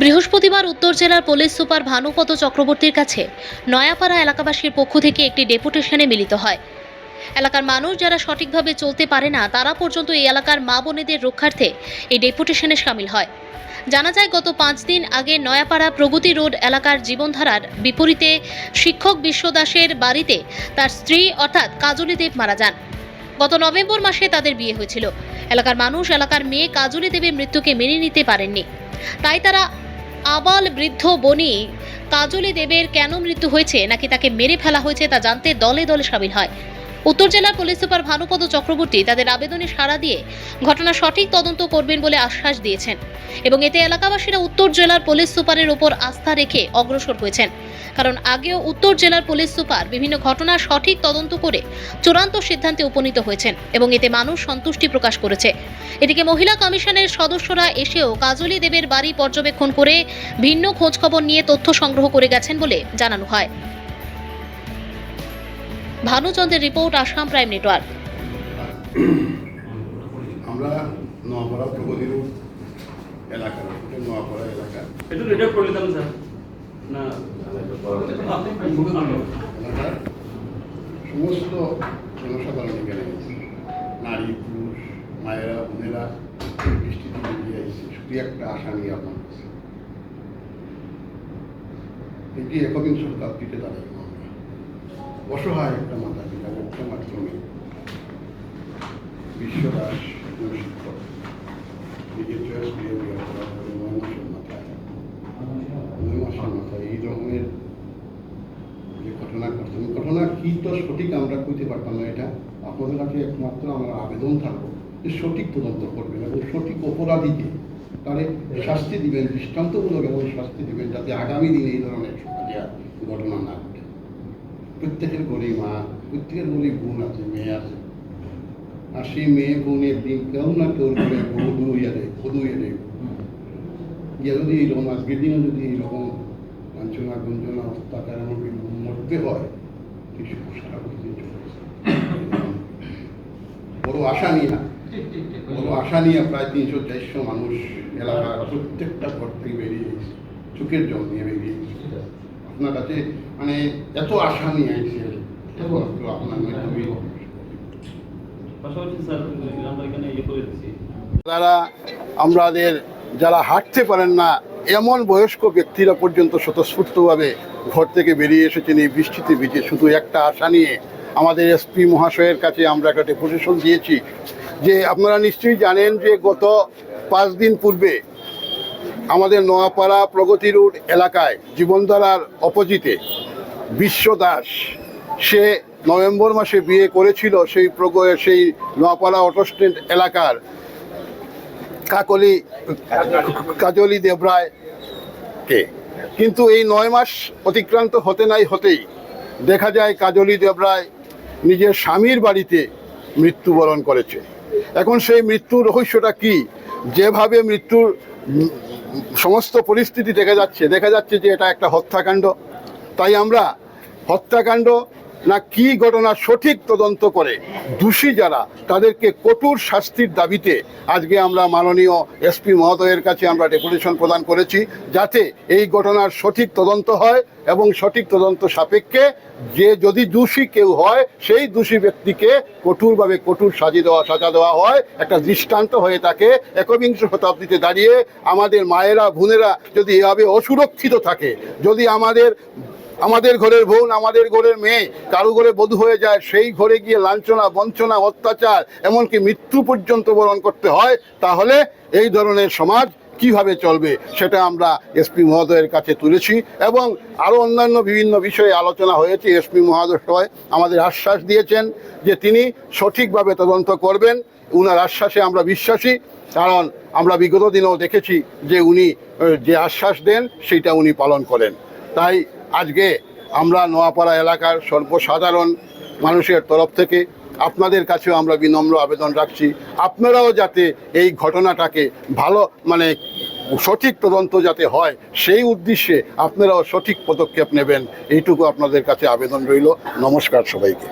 বৃহস্পতিবার উত্তর জেলার পুলিশ সুপার ভানুপদ চক্রবর্তীর কাছে নয়াপাড়া এলাকাবাসীর পক্ষ থেকে একটি ডেপুটেশনে মিলিত হয়। এলাকার মানুষ যারা সঠিকভাবে চলতে পারে না তারা পর্যন্ত এই এলাকার মা বোনেদের রক্ষার্থে এই ডেপুটেশনে সামিল হয়। জানা যায়, গত 5 দিন আগে নয়াপাড়া প্রগতি রোড এলাকার জীবনধারার বিপরীতে শিক্ষক বিশ্ব দাসের বাড়িতে তার স্ত্রী অর্থাৎ কাজলি দেব মারা যান। গত নভেম্বর মাসে তাদের বিয়ে হয়েছিল। এলাকার মানুষ এলাকার মেয়ে কাজলি দেবের মৃত্যুকে মেনে নিতে পারেননি। তাই তারা আবাল বৃদ্ধ বনি কাজলি দেবের কেন মৃত্যু হয়েছে নাকি তাকে মেরে ফেলা হয়েছে তা জানতে দলে দলে সামিল হয়। উত্তর জেলার পুলিশ সুপার ভানুপদ চক্রবর্তী তাদের আবেদনে সাড়া দিয়ে ঘটনা সঠিক তদন্ত করবেন বলে আশ্বাস দিয়েছেন এবং এতে এলাকাবাসীরা উত্তর জেলার পুলিশ সুপারের উপর আস্থা রেখে অগ্রসর হয়েছেন। কারণ আগেও উত্তর জেলার পুলিশ সুপার বিভিন্ন ঘটনা সঠিক তদন্ত করে চূড়ান্ত সিদ্ধান্তে উপনীত হয়েছেন এবং এতে মানুষ সন্তুষ্টি প্রকাশ করেছে। এদিকে মহিলা কমিশনের সদস্যরা এসেও কাজলি দেবের বাড়ি পর্যবেক্ষণ করে ভিন্ন খোঁজখবর নিয়ে তথ্য সংগ্রহ করে গেছেন বলে জানানো হয়। ভানুচন্দ্রের রিপোর্ট, আসাম প্রাইম নেটওয়ার্ক। আমরা নোয়াপাড়া প্রগতি রোড এলাকা, নোয়াপাড়া এলাকা এটা করলাম স্যার না এলাকার সমস্ত জনসাধারণ এখানে গেছে, নারী পুরুষ মায়েরা বোনেরা বৃষ্টিতে বেরিয়ে আসছে শুধু একটা আশা নিয়ে আপনার কাছে এটি একবিংশ শতাব্দীতে দাঁড়াই আমরা অসহায় একটা মাতা পিতা একটা মাধ্যমে বিশ্ব দাস শিক্ষক নিজের চয়েস বিয়ে করার পরে 9 মাসের মাথায় এই ধরনের যে ঘটনা ঘটছে, ঘটনা কি তো সঠিক আমরা কইতে পারতাম না। এটা আপনাদের কাছে একমাত্র আমার আবেদন থাকবো যে সঠিক তদন্ত করবেন এবং সঠিক অপরাধীকে তারে শাস্তি দিবেন, দৃষ্টান্তমূলক এবং শাস্তি দিবেন, যাতে আগামী দিনে এই ধরনের ঘটনা না ঘটে। প্রত্যেকের ঘরেই মা, প্রত্যেকের ঘরেই বোন আছে, মেয়ে আছে, আর সেই মেয়ে বোন একদিন কেউ না কেউ করে বধু হইয়া দেয় গিয়া যদি এইরকম আজকের দিনে যদি এইরকম লাঞ্ছনা গঞ্জনা অত্যাচার এমনকি মরতে হয়, কিছু সারা পৃথিবী চলেছে। বড় আশা নিয়ে প্রায় 300-400 মানুষ এলাকার প্রত্যেকটা ঘর থেকে বেরিয়ে গেছে, চোখের জল নিয়ে বেরিয়ে গেছে। আপনার কাছে মানে এত আশা নিয়ে আইছে আপনার যারা আমাদের যারা হাঁটতে পারেন না এমন বয়স্ক ব্যক্তিরা পর্যন্ত স্বতঃস্ফূর্তভাবে ঘর থেকে বেরিয়ে এসেছেন এই বৃষ্টিতে ভিজে, শুধু একটা আশা নিয়ে। আমাদের এসপি মহাশয়ের কাছে আমরা একটা ডেপুটেশন দিয়েছি যে আপনারা নিশ্চয়ই জানেন যে গত 5 দিন পূর্বে আমাদের নোয়াপাড়া প্রগতি রোড এলাকায় জীবনধারার অপোজিটে বিশ্ব দাস, সে নভেম্বর মাসে বিয়ে করেছিল সেই নোয়াপাড়া অটো স্ট্যান্ড এলাকার কাজলি দেবরায়কে। কিন্তু এই 9 মাস অতিক্রান্ত হতেই দেখা যায় কাজলি দেবরায় নিজের স্বামীর বাড়িতে মৃত্যুবরণ করেছে। এখন সেই মৃত্যুর রহস্যটা কি? যেভাবে মৃত্যুর সমস্ত পরিস্থিতি দেখা যাচ্ছে যে এটা একটা হত্যাকাণ্ড। তাই আমরা হত্যাকাণ্ড না কি ঘটনা সঠিক তদন্ত করে দোষী যারা তাদেরকে কঠোর শাস্তির দাবিতে আজকে আমরা মাননীয় এসপি মহোদয়ের কাছে আমরা ডেপুটেশন প্রদান করেছি, যাতে এই ঘটনার সঠিক তদন্ত হয় এবং সঠিক তদন্ত সাপেক্ষে যে যদি দোষী কেউ হয় সেই দোষী ব্যক্তিকে কঠোর সাজা দেওয়া হয়, একটা দৃষ্টান্ত হয়ে থাকে। একবিংশ শতাব্দীতে দাঁড়িয়ে আমাদের মায়েরা বোনেরা যদি এভাবে অসুরক্ষিত থাকে, যদি আমাদের ঘরের বোন, আমাদের ঘরের মেয়ে কারো ঘরে বধূ হয়ে যায়, সেই ঘরে গিয়ে লাঞ্ছনা বঞ্চনা অত্যাচার এমনকি মৃত্যু পর্যন্ত বরণ করতে হয়, তাহলে এই ধরনের সমাজ কিভাবে চলবে সেটা আমরা এসপি মহোদয়ের কাছে তুলেছি এবং আরও অন্যান্য বিভিন্ন বিষয়ে আলোচনা হয়েছে। এসপি মহোদয় আমাদের আশ্বাস দিয়েছেন যে তিনি সঠিকভাবে তদন্ত করবেন। উনার আশ্বাসে আমরা বিশ্বাসী, কারণ আমরা বিগত দিনেও দেখেছি যে উনি যে আশ্বাস দেন সেইটা উনি পালন করেন। তাই আজকে আমরা নোয়াপাড়া এলাকার সর্বসাধারণ মানুষের তরফ থেকে আপনাদের কাছেও আমরা বিনম্র আবেদন রাখছি, আপনারাও যাতে এই ঘটনাটাকে সঠিক তদন্ত যাতে হয় সেই উদ্দেশ্যে আপনারাও সঠিক পদক্ষেপ নেবেন, এইটুকু আপনাদের কাছে আবেদন রইল। নমস্কার সবাইকে।